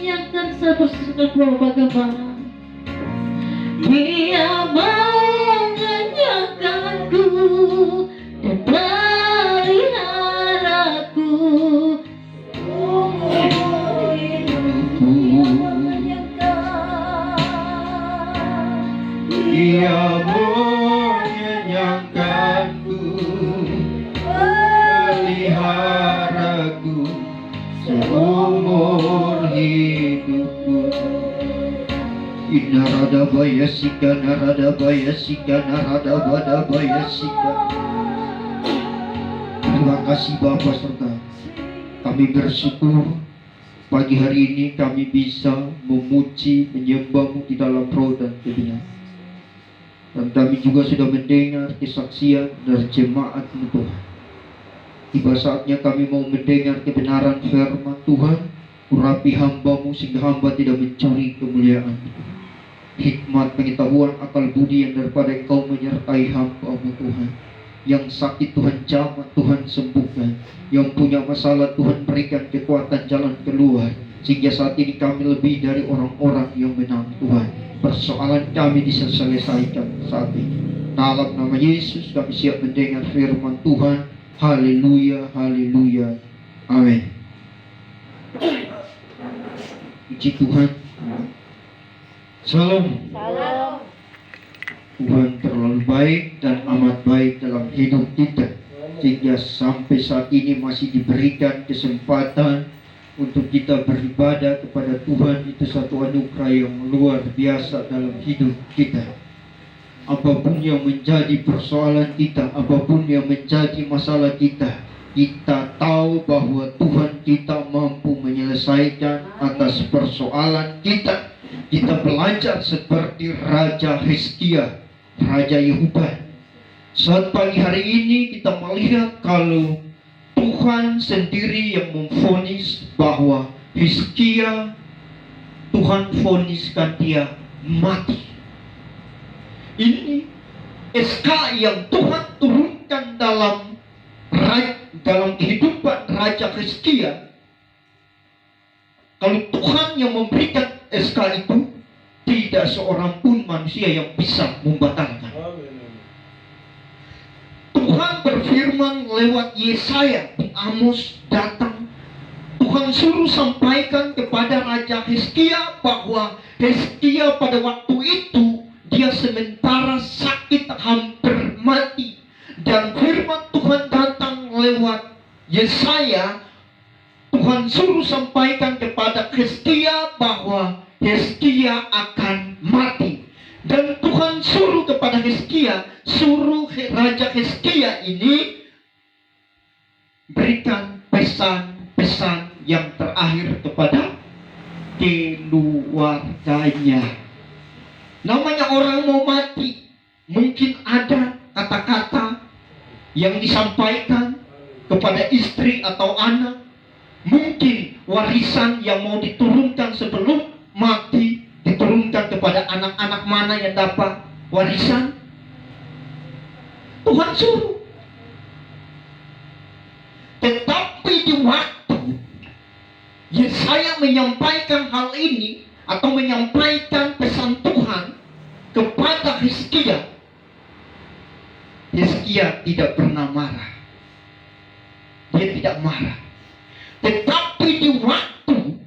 menyanyikan satu bagaimana Dia menyanyikanku dan peliharaku umur hidupku. Dia menyenangkanku, peliharaku seumur hidupku. Narada bayasika, narada bayasika, narada bada bayasika. Terima kasih Bapa Surga. Kami bersyukur pagi hari ini kami bisa memuji, menyembah-Mu di dalam roh dan kebenaran. Dan kami juga sudah mendengar kesaksian dari jemaat-Mu Tuhan. Tiba saatnya kami mau mendengar kebenaran firman Tuhan. Urapi hamba-Mu sehingga hamba tidak mencuri kemuliaan. Hikmat, pengetahuan, akal budi yang daripada Engkau menyertai hamba-Mu Tuhan. Yang sakit Tuhan jamah, Tuhan sembuhkan. Yang punya masalah Tuhan berikan kekuatan jalan keluar. Sehingga saat ini kami lebih dari orang-orang yang menang Tuhan. Persoalan kami bisa selesaikan saat ini. Dalam nama Yesus kami siap mendengar firman Tuhan. Haleluya, haleluya, amin. Puji Tuhan. Salam. Tuhan terlalu baik dan amat baik dalam hidup kita, sehingga sampai saat ini masih diberikan kesempatan untuk kita beribadah kepada Tuhan. Itu satu anugerah yang luar biasa dalam hidup kita. Apapun yang menjadi persoalan kita, apapun yang menjadi masalah kita, kita tahu bahwa Tuhan kita mampu menyelesaikan atas persoalan kita. Kita belajar seperti Raja Hizkia, Raja Yehuda. Saat pagi hari ini kita melihat kalau Tuhan sendiri yang memvonis bahwa Hizkia, Tuhan voniskan dia mati. Ini SK yang Tuhan turunkan dalam kehidupan Raja Hizkia. Kalau Tuhan yang memberikan SK itu, tidak seorang pun manusia yang bisa membatalkan. Tuhan berfirman lewat Yesaya bin Amos datang. Tuhan suruh sampaikan kepada Raja Hizkia bahwa Hizkia pada waktu itu dia sementara sakit hampir mati. Dan firman Tuhan datang lewat Yesaya. Tuhan suruh sampaikan kepada Hizkia bahwa Hizkia akan mati. Dan Tuhan suruh kepada Hizkia, suruh Raja Hizkia ini berikan pesan-pesan yang terakhir kepada keluarganya. Namanya orang mau mati, mungkin ada kata-kata yang disampaikan kepada istri atau anak. Mungkin warisan yang mau diturunkan sebelum mati diturunkan kepada anak-anak mana yang dapat warisan. Tuhan suruh. Tetapi di waktu Yesaya menyampaikan hal ini atau menyampaikan pesan Tuhan kepada Hizkia, Hizkia tidak pernah marah. Dia tidak marah. Tetapi di waktu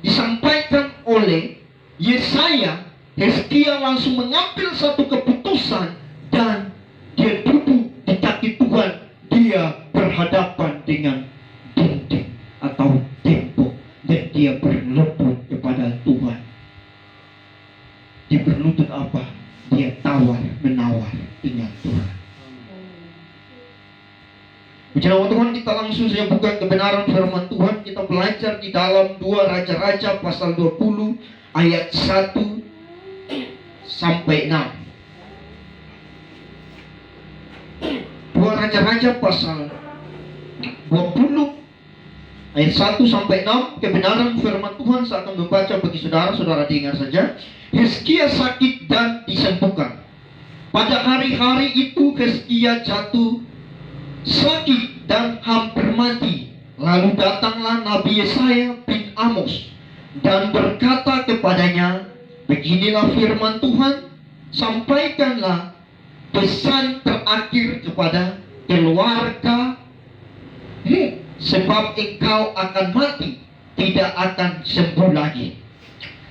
disampaikan oleh Yesaya, Hizkia langsung mengambil satu keputusan dan dia duduk di kaki Tuhan. Dia berhadapan dengan dinding atau tembok dan dia berlutut kepada Tuhan. Dia berlutut apa? Dia tawar-menawar dengan Tuhan. Puji nama Tuhan, kita langsung saja buka kebenaran firman Tuhan. Kita belajar di dalam 2 Raja-Raja pasal 20 ayat 1 sampai 6. 2 Raja-Raja pasal 20 ayat 1 sampai 6. Kebenaran firman Tuhan saya akan membaca bagi saudara-saudara, dengar saja. Hizkia sakit dan disembuhkan. Pada hari-hari itu Hizkia jatuh sakit dan hampir mati. Lalu datanglah Nabi Yesaya bin Amos dan berkata kepadanya, beginilah firman Tuhan, sampaikanlah pesan terakhir kepada keluargamu, sebab engkau akan mati, tidak akan sembuh lagi.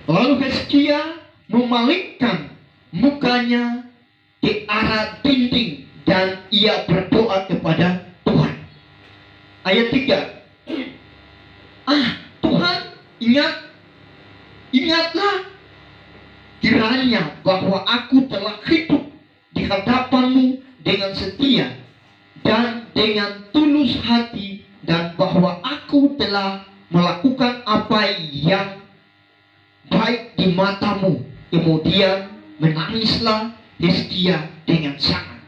Lalu Hizkia memalingkan mukanya ke arah dinding dan ia berdoa kepada Tuhan. Ayat 3. Tuhan, ingatlah kiranya bahwa aku telah hidup di hadapan-Mu dengan setia dan dengan tulus hati, dan bahwa aku telah melakukan apa yang baik di mata-Mu. Kemudian menangislah Hizkia dengan sangat.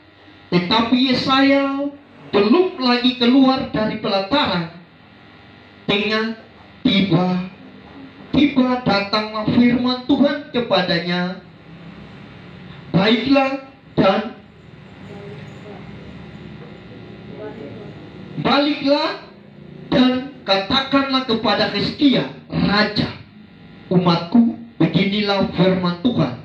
Tetapi Yesaya belum lagi keluar dari pelataran, tiba-tiba datanglah firman Tuhan kepadanya, baiklah baliklah dan katakanlah kepada Hizkia raja umatku, beginilah firman Tuhan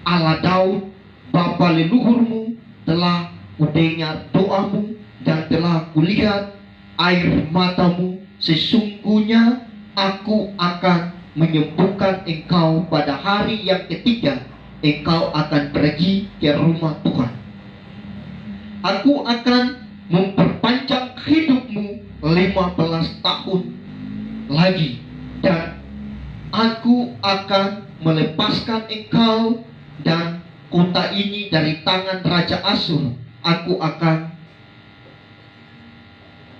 Allah Daud bapa leluhurmu, telah kudengar doamu dan telah kulihat air matamu. Sesungguhnya aku akan menyembuhkan engkau pada hari yang ketiga. Engkau akan pergi ke rumah Tuhan. Aku akan memperpanjang hidupmu 15 tahun lagi, dan aku akan melepaskan engkau dan kota ini dari tangan Raja Asyur. Aku akan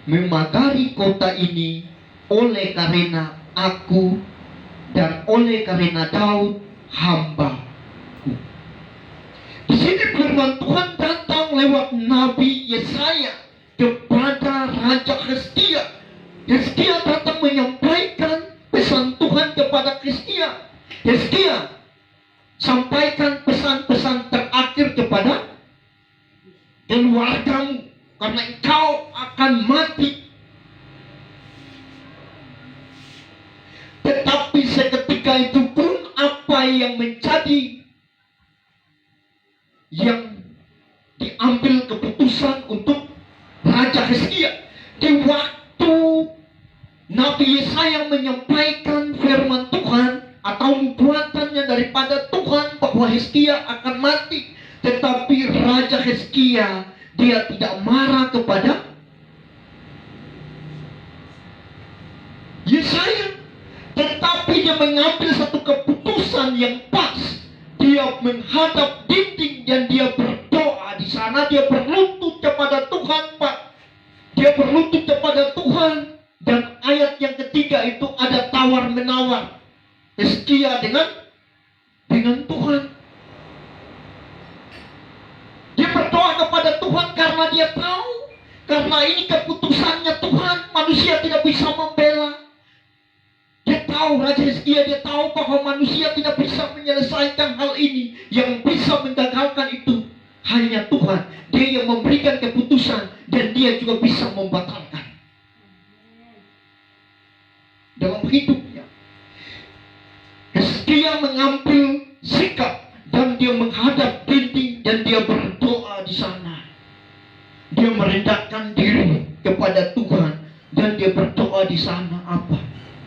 memagari kota ini oleh karena aku dan oleh karena Daud hamba-Ku. Di sini firman Tuhan datang lewat Nabi Yesaya kepada Raja Hizkia. Hizkia datang menyampaikan pesan Tuhan kepada Hizkia. Hizkia, sampaikan pesan-pesan terakhir kepada keluargamu, karena engkau akan mati. Tetapi seketika itu pun apa yang diambil keputusan untuk Raja Hizkia. Di waktu Nabi Yesaya menyampaikan firman Tuhan atau nubuatannya daripada Tuhan bahwa Hizkia akan mati, tetapi Raja Hizkia dia tidak marah kepada Yesaya, tetapi dia mengambil satu keputusan yang pas. Dia menghadap dinding dan dia berdoa. Di sana dia berlutut kepada Tuhan, Pak. Dia berlutut kepada Tuhan. Dan ayat yang ketiga itu ada tawar menawar Hizkia dengan Tuhan. Dia berdoa kepada Tuhan karena dia tahu, karena ini keputusannya Tuhan, manusia tidak bisa membela. Dia tahu, Raja Hizkia dia tahu bahwa manusia tidak bisa menyelesaikan hal ini. Yang bisa menggagalkan itu hanya Tuhan. Dia yang memberikan keputusan dan dia juga bisa membatalkan dalam hidupnya. Hizkia mengambil sikap dan dia menghadap dinding dan dia berdoa di sana. Dia merendahkan diri kepada Tuhan dan dia berdoa di sana. Apa?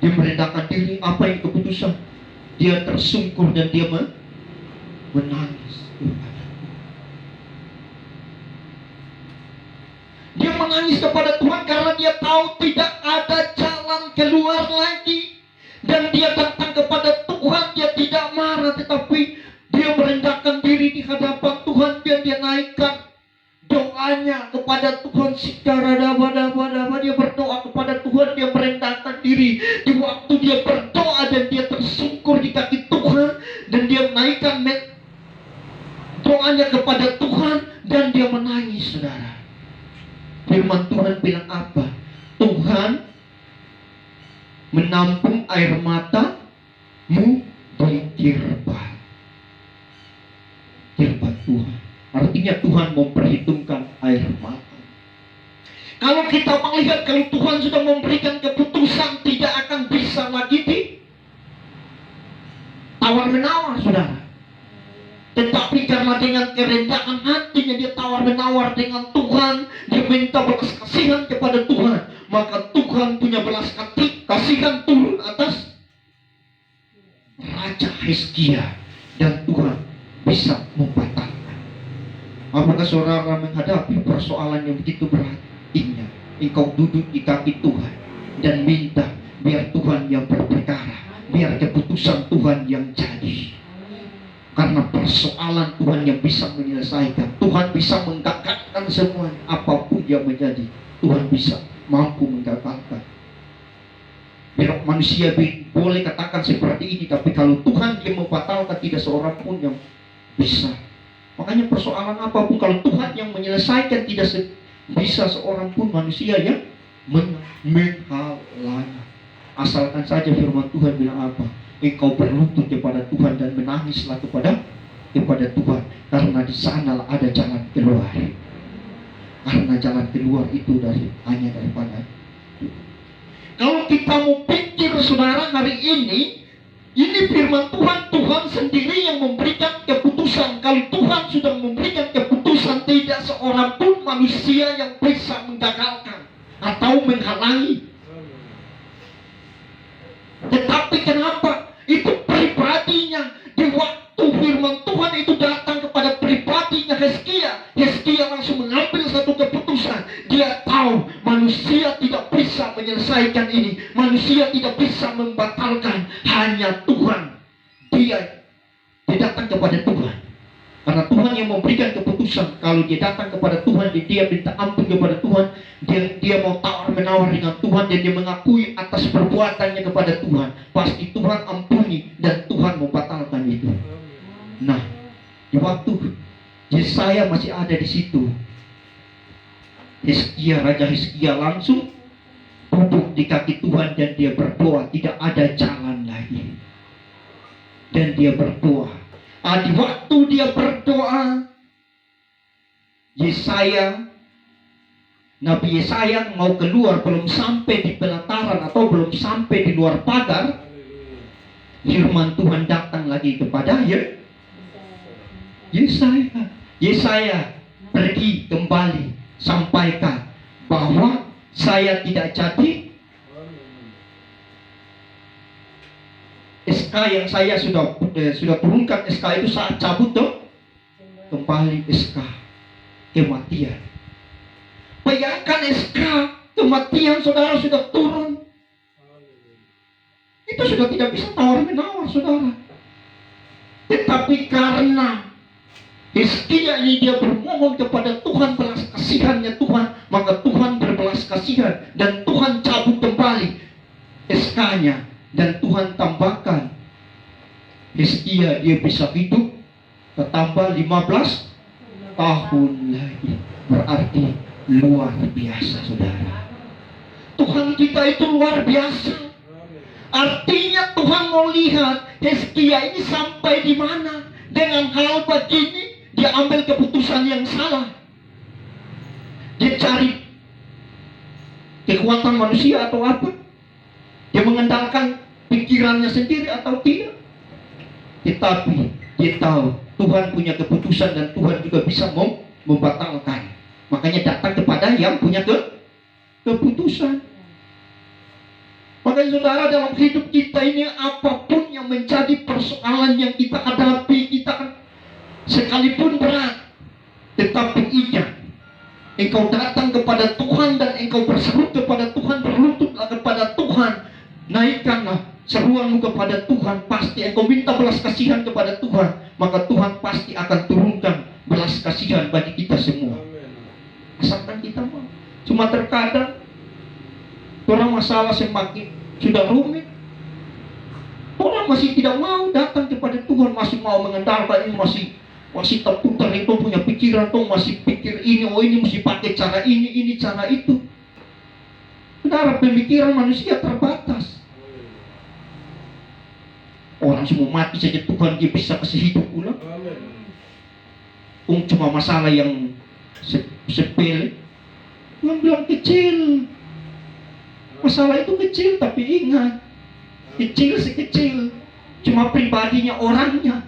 Dia merendahkan diri. Apa yang keputusan? Dia tersungkur dan dia menangis. Dia menangis kepada Tuhan karena dia tahu tidak ada jalan keluar lagi. Dan dia datang kepada Tuhan. Dia tidak marah, tetapi dia merendahkan diri di hadapan Tuhan. Dan dia naikkan doanya kepada Tuhan. Dia berdoa kepada Tuhan. Dia merendahkan diri. Di waktu dia berdoa dan dia tersungkur di kaki Tuhan, dan dia menaikkan doanya kepada Tuhan, dan dia menangis, saudara. Firman Tuhan bilang apa? Tuhan menampung air matamu di tirbat Tuhan. Artinya Tuhan memperhitungkan air mata. Kalau kita melihat, kalau Tuhan sudah memberikan keputusan, tidak akan bisa lagi tawar-menawar, saudara. Tetapi karena dengan kerendahan hatinya dia tawar-menawar dengan Tuhan, dia minta belas kasihan kepada Tuhan, maka Tuhan punya belas kasihan turun atas Raja Hizkia, dan Tuhan bisa membatalkan. Apakah saudara menghadapi persoalan yang begitu berat? Ingat, engkau duduk di kaki Tuhan dan minta biar Tuhan yang berperkara, biar keputusan Tuhan yang jadi. Karena persoalan Tuhan yang bisa menyelesaikan, Tuhan bisa menggagalkan semuanya. Apapun yang menjadi, Tuhan bisa mampu menggagalkan. Biar manusia boleh katakan seperti ini, tapi kalau Tuhan yang membatalkan, tidak seorang pun yang bisa. Makanya persoalan apapun, kalau Tuhan yang menyelesaikan, tidak bisa seorang pun manusia yang menghalangnya. Asalkan saja firman Tuhan bilang apa? Engkau berlutut kepada Tuhan dan menangislah kepada Tuhan, karena di sanalah ada jalan keluar. Karena jalan keluar itu hanya daripada Tuhan. Kalau kita mau pikir, saudara, hari ini firman Tuhan, Tuhan sendiri yang memberikan keputusan. Kalau Tuhan sudah memberikan keputusan, tidak seorang pun manusia yang bisa menggagalkan atau menghalangi. Tetapi kenapa? Itu pribadinya. Di waktu firman Tuhan itu datang kepada pribadinya Hizkia, Hizkia langsung mengambil satu keputusan. Dia tahu manusia tidak bisa menyelesaikan ini, manusia tidak bisa membatalkan, hanya Tuhan. Dia datang kepada Tuhan, karena Tuhan yang memberikan keputusan. Kalau dia datang kepada Tuhan, dia minta ampun kepada Tuhan, dia mau tawar-menawar dengan Tuhan, dan dia mengakui atas perbuatannya kepada Tuhan, pasti Tuhan ampuni dan Tuhan membatalkan itu. Nah, di waktu Yesaya masih ada di situ, Raja Hizkia langsung duduk di kaki Tuhan dan dia berdoa. Tidak ada jalan lagi, dan dia berdoa. Di waktu dia berdoa, Nabi Yesaya mau keluar, belum sampai di pelataran atau belum sampai di luar pagar, firman Tuhan datang lagi kepada Yesaya, pergi kembali, sampaikan bahwa saya tidak jadi SK yang saya sudah turunkan. SK itu saat cabut kembali SK kematian. Bayangkan SK kematian, saudara, sudah turun. Itu sudah tidak bisa tawar-menawar, saudara. Tetapi karena Hizkia ini dia bermohon kepada Tuhan, belas kasihannya Tuhan, maka Tuhan berbelas kasihan dan Tuhan cabut kembali SK-nya, dan Tuhan tambahkan Hizkia dia bisa hidup bertambah 15 tahun lagi. Berarti luar biasa, saudara. Tuhan kita itu luar biasa. Artinya Tuhan mau lihat Hizkia ini sampai di mana. Dengan hal begini dia ambil keputusan yang salah. Dia cari kekuatan manusia atau apa? Dia mengandalkan pikirannya sendiri atau tidak? Tetapi dia tahu Tuhan punya keputusan dan Tuhan juga bisa membatalkan. Makanya datang kepada yang punya keputusan. Makanya saudara, dalam hidup kita ini, apapun yang menjadi persoalan yang kita hadapi, kita kan sekalipun berat, tetapi ingat, engkau datang kepada Tuhan dan engkau berseru kepada Tuhan, berlututlah kepada Tuhan, naikkanlah seruanmu kepada Tuhan, pasti engkau minta belas kasihan kepada Tuhan, maka Tuhan pasti akan turunkan belas kasihan bagi kita semua. Asalkan kita mau. Cuma terkadang orang masalah semakin sudah rumit, orang masih tidak mau datang kepada Tuhan, masih mau mengandalkan ini, masih terputar itu punya pikiran tuh, masih pikir ini, ini mesti pakai cara ini cara itu. Saudara, pemikiran manusia terbatas. Orang semua mati saja Tuhan dia bisa kasih hidup ulang. Cuma masalah yang sepele, Tuhan bilang kecil. Masalah itu kecil, tapi ingat, kecil sekecil Cuma pribadinya, orangnya.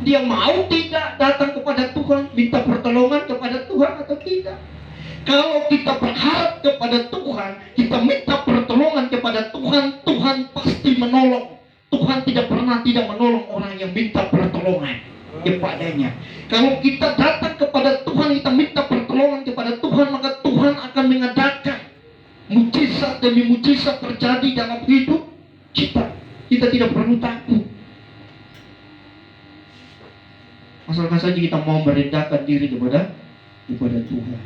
Dia mau tidak datang kepada Tuhan, minta pertolongan kepada Tuhan atau tidak. Kalau kita berharap kepada Tuhan, kita minta pertolongan kepada Tuhan, Tuhan pasti menolong. Tuhan tidak pernah tidak menolong orang yang minta pertolongan kepadanya. Kalau kita datang kepada Tuhan, kita minta pertolongan kepada Tuhan, maka Tuhan akan mengadakan mujizat demi mujizat terjadi dalam hidup kita. Kita tidak perlu takut. Asalkan saja kita mau merendahkan diri kepada Tuhan.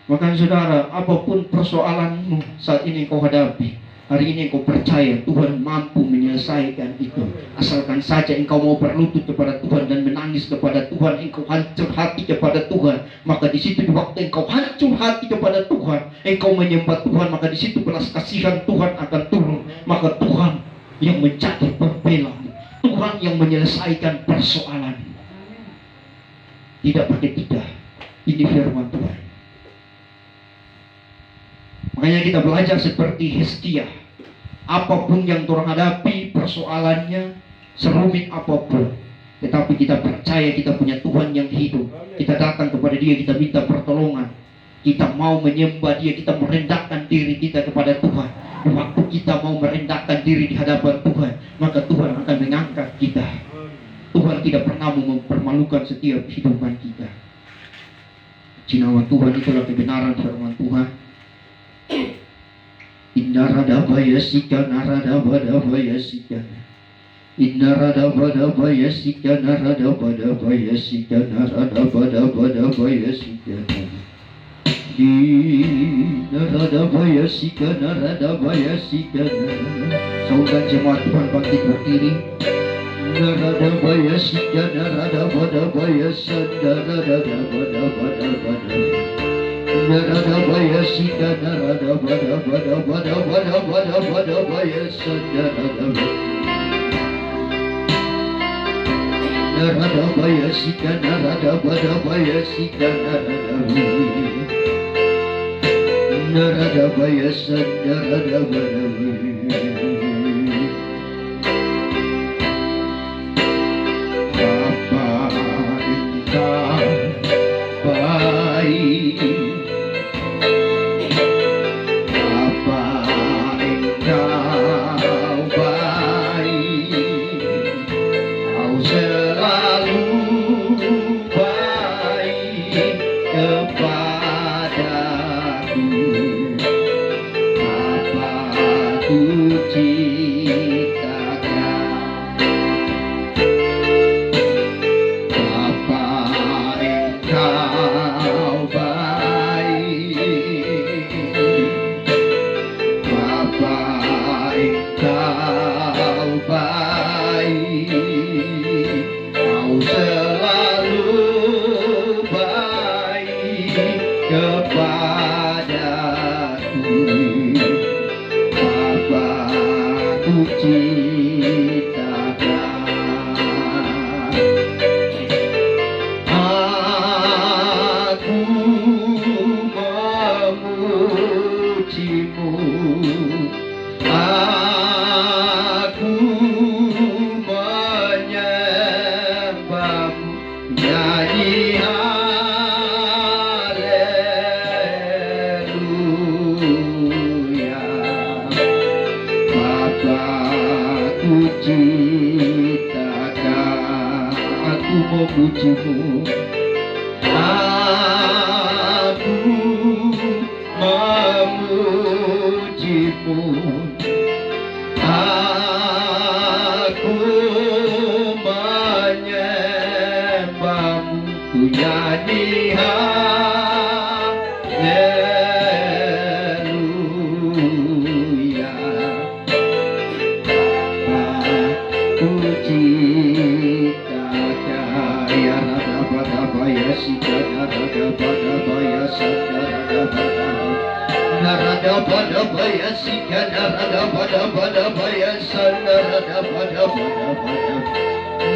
Maka saudara, apapun persoalanmu saat ini kau hadapi, hari ini kau percaya Tuhan mampu menyelesaikan itu. Asalkan saja engkau mau berlutut kepada Tuhan dan menangis kepada Tuhan, engkau hancur hati kepada Tuhan, maka di situ di waktu engkau hancur hati kepada Tuhan, engkau menyembah Tuhan, maka di situ belas kasihan Tuhan akan turun. Maka Tuhan yang menjadi pembela, Tuhan yang menyelesaikan persoalan. Tidak pakai tidak. Ini firman Tuhan. Makanya kita belajar seperti Hizkia. Apapun yang Tuhan hadapi, persoalannya serumit apapun, tetapi kita percaya kita punya Tuhan yang hidup. Kita datang kepada Dia, kita minta pertolongan, kita mau menyembah Dia, kita merendahkan diri kita kepada Tuhan. Waktu kita mau merendahkan diri di hadapan Tuhan, maka Tuhan akan mengangkat kita. Tuhan tidak pernah mempermalukan setiap kehidupan kita. Jinawan Tuhan itulah kebenaran firman Tuhan. Inna baya sika narada bada baya sika. Inna bada baya sika narada bada baya sika narada bada baya sika. Inna baya sika narada baya sika. Saudara jemaat Tuhan bangkit berdiri. Narada baya sika narada bada baya sika narada bada bada. Narada baya sika narada bada baya sika narada baya sika narada baya sika narada baya sika narada baya. Memujimu, aku memujimu, aku menyembahmu, ku nyanyi haleluya. Puji narada pada baya sika narada pada baya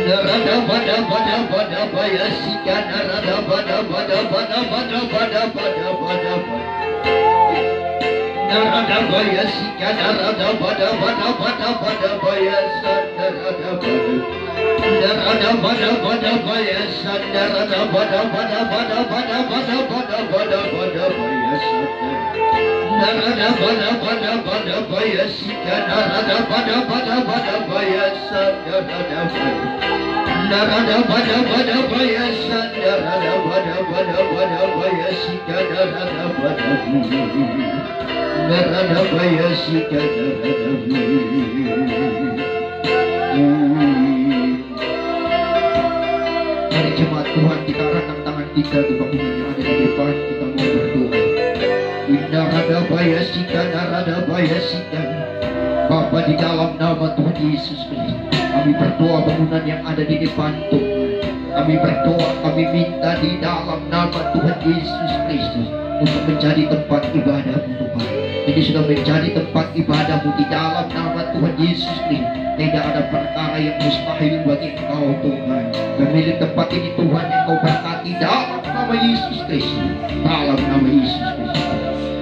narada pada baya sika narada pada narada baya sika narada pada baya narada Mari jemaat Tuhan, kita arahkan tangan kita ke bangunan yang ada di depan, kita mau berdoa. Bapa, di dalam nama Tuhan Yesus Kristus, kami berdoa bangunan yang ada di depan Tuhan. Kami berdoa, kami minta di dalam nama Tuhan Yesus Kristus untuk menjadi tempat ibadah-Mu Tuhan. Ini sudah menjadi tempat ibadah-Mu di dalam nama Tuhan Yesus Kristus. Tidak ada perkara yang mustahil bagi Engkau Tuhan. Pemilik tempat ini Tuhan, Engkau berkati dalam nama Yesus Kristus. Dalam nama Yesus Kristus.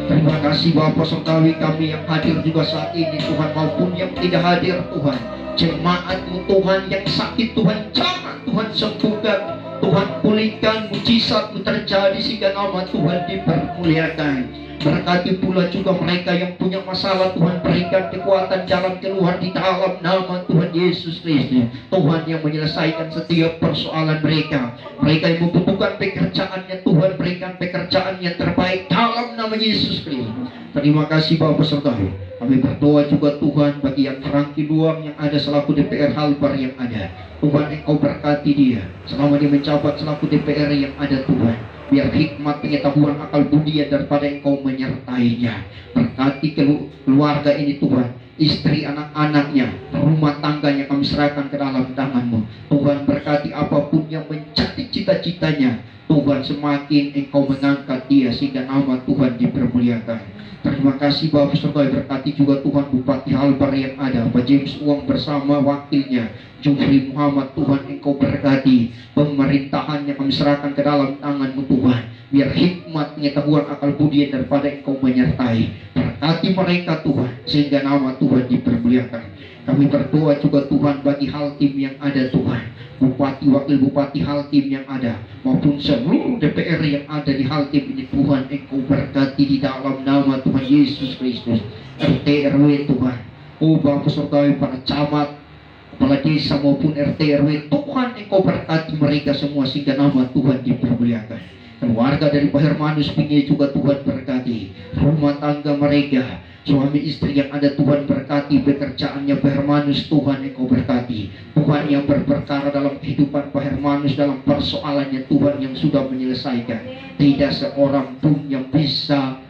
Terima kasih Bapa, sertai kami yang hadir juga saat ini Tuhan, maupun yang tidak hadir Tuhan. Jemaat-Mu Tuhan yang sakit Tuhan, jangan Tuhan sembuhkan, Tuhan pulihkan, mujizat-Mu terjadi sehingga nama Tuhan dipermuliakan. Berkati pula juga mereka yang punya masalah, Tuhan berikan kekuatan jalan keluar di dalam nama Tuhan Yesus Kristus. Tuhan yang menyelesaikan setiap persoalan mereka. Mereka yang membutuhkan pekerjaannya, Tuhan berikan pekerjaan yang terbaik dalam nama Yesus Kristus. Terima kasih Bapak sertai. Kami berdoa juga Tuhan bagi yang Franky Luang yang ada selaku DPR Halbar yang ada. Tuhan Engkau berkati dia selama dia menjabat selaku DPR yang ada Tuhan. Biar hikmat, pengetahuan, akal budi daripada Engkau menyertainya. Berkati keluarga ini Tuhan, istri, anak-anaknya, rumah tangganya kami serahkan ke dalam tangan-Mu. Tuhan berkati apapun yang menjadi cita-citanya, Tuhan semakin Engkau mengangkat dia sehingga nama Tuhan dipermuliakan. Terima kasih Bapak serta berkati juga Tuhan Bupati Halbar yang ada, Pak James Uang bersama wakilnya Jufri Muhammad. Tuhan Engkau berkati pemerintahannya, kami serahkan ke dalam tangan-Mu Tuhan. Biar hikmat, pengetahuan, akal budi daripada Engkau menyertai. Berkati mereka Tuhan sehingga nama Tuhan dipermuliakan. Kami berdoa juga Tuhan bagi Haltim yang ada Tuhan, Bupati, Wakil Bupati Haltim yang ada, maupun seluruh DPR yang ada di Haltim ini Tuhan Engkau berkati di dalam nama Tuhan Yesus Kristus. RT RW Tuhan, Bapak sertai para camat, kepala desa maupun RT RW, Tuhan Engkau berkati mereka semua sehingga nama Tuhan dipermuliakan. Keluarga dari Pak Hermanus Pinge juga Tuhan berkati, rumah tangga mereka, suami istri yang ada Tuhan berkati, pekerjaannya Pak Hermanus Tuhan Engkau berkati. Tuhan yang berperkara dalam kehidupan Pak Hermanus, dalam persoalannya Tuhan yang sudah menyelesaikan. Tidak seorang pun yang bisa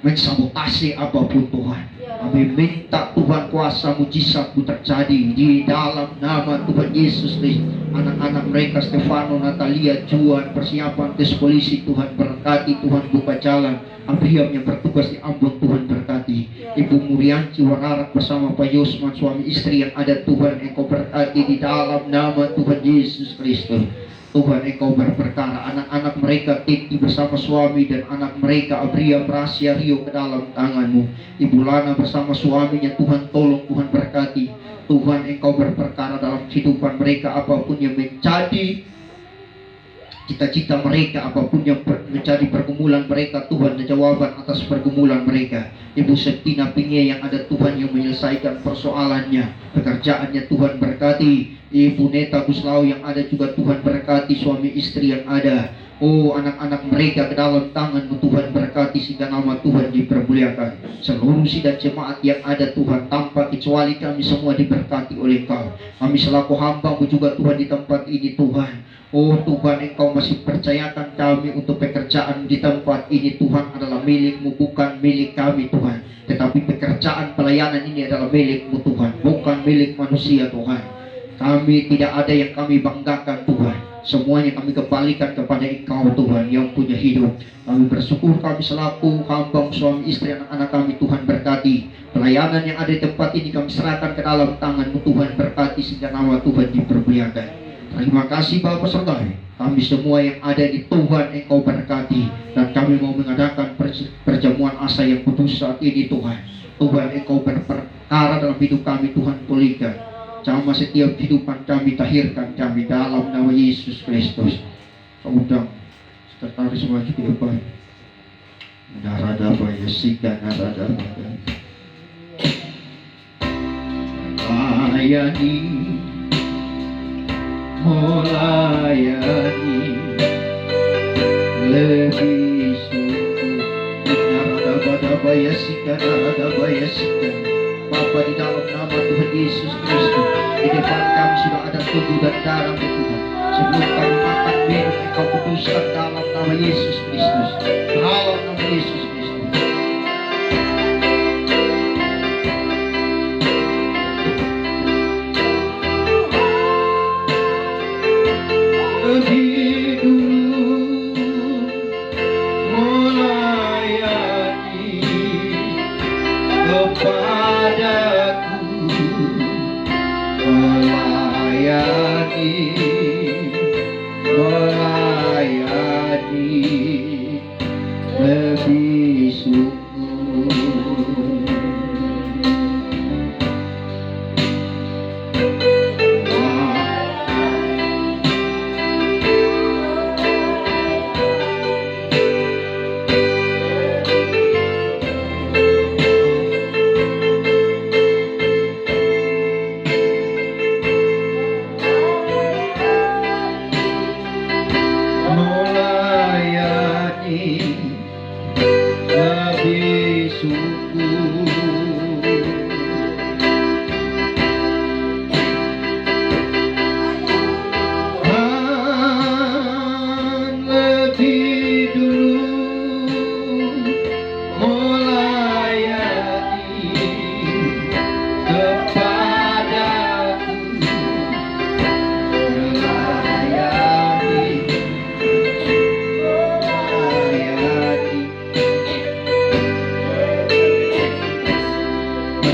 mensabotase apapun Tuhan. Kami minta Tuhan kuasa mujizat-Mu terjadi di dalam nama Tuhan Yesus Kristus. Anak-anak mereka Stefano, Natalia, Juan, persiapan tes polisi Tuhan berkati, Tuhan buka jalan. Abraham yang bertugas di Ambon Tuhan berkati. Ibu Murianci Wararat bersama Pak Yosman suami istri yang ada Tuhan Engkau berkati di dalam nama Tuhan Yesus Kristus. Tuhan Engkau berperkara, anak-anak mereka Titi bersama suami dan anak mereka Abria, Prasia, Rio ke dalam tangan-Mu. Ibu Lana bersama suaminya Tuhan tolong, Tuhan berkati. Tuhan Engkau berperkara dalam kehidupan mereka, apapun yang menjadi cita-cita mereka, apapun yang menjadi pergumulan mereka Tuhan, dan jawaban atas pergumulan mereka. Ibu Septina Pinge yang ada Tuhan yang menyelesaikan persoalannya, pekerjaannya Tuhan berkati. Ibu Neta Guslau yang ada juga Tuhan berkati, suami istri yang ada. Anak-anak mereka ke dalam tangan-Mu Tuhan berkati sehingga nama Tuhan dipermuliakan. Seluruh sidang jemaat yang ada Tuhan, tanpa kecuali kami semua diberkati oleh Engkau. Kami selaku hamba-Mu juga Tuhan di tempat ini Tuhan. Tuhan Engkau masih percayakan kami untuk pekerjaan di tempat ini Tuhan adalah milik-Mu, bukan milik kami Tuhan. Tetapi pekerjaan pelayanan ini adalah milik-Mu Tuhan, bukan milik manusia Tuhan. Kami tidak ada yang kami banggakan Tuhan. Semuanya kami kembalikan kepada Engkau Tuhan yang punya hidup. Kami bersyukur kami selaku hamba, suami istri, anak-anak kami Tuhan berkati. Pelayanan yang ada di tempat ini kami serahkan ke dalam tangan-Mu Tuhan berkati sehingga nama Tuhan dipermuliakan. Terima kasih Bapak sertai. Kami semua yang ada di Tuhan Engkau berkati. Dan kami mau mengadakan perjamuan asa yang kudus saat ini Tuhan. Tuhan Engkau berperkara dalam hidup kami Tuhan pulihkan. Sama setiap kehidupan kami, tahirkan kami dalam nama Yesus Kristus. Undang sekretaris maju ke depan. Narada Baya Sika Narada Baya. Melayani, melayani lebih sungguh. Narada Baya Sika Narada Baya Sika. Bapa, di dalam nama Tuhan Yesus Kristus, di depan kami sudah ada tubuh dan darah Tuhan. Sebelum kami makan minum, Engkau putuskan dalam nama Yesus Kristus. Dalam nama Yesus Kristus. Lebih dulu melayani kepadaku, melayani lebih sungguh. Lebih sungguh. Lebih dulu melayani kepadaku, melayani.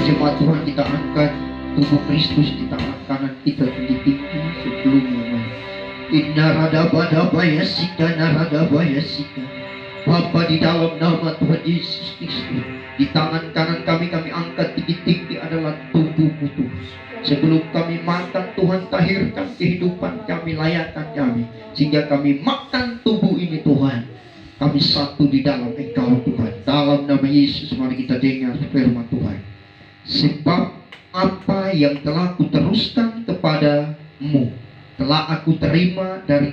Jemaat Tuhan, kita angkat tubuh Kristus di tangan kanan kita tinggi-tinggi sebelumnya. Narada Baya Sika Narada Baya Sika. Bapa, di dalam nama Tuhan Yesus Kristus, di tangan kanan kami angkat tinggi-tinggi adalah tubuh-Mu Tuhan. Sebelum kami makan, Tuhan tahirkan kehidupan kami, layakkan kami, sehingga kami makan tubuh ini Tuhan. Kami satu di dalam Engkau Tuhan. Dalam nama Yesus mari kita dengar firman Tuhan. Sebab apa yang telah kuteruskan kepadamu telah aku terima dari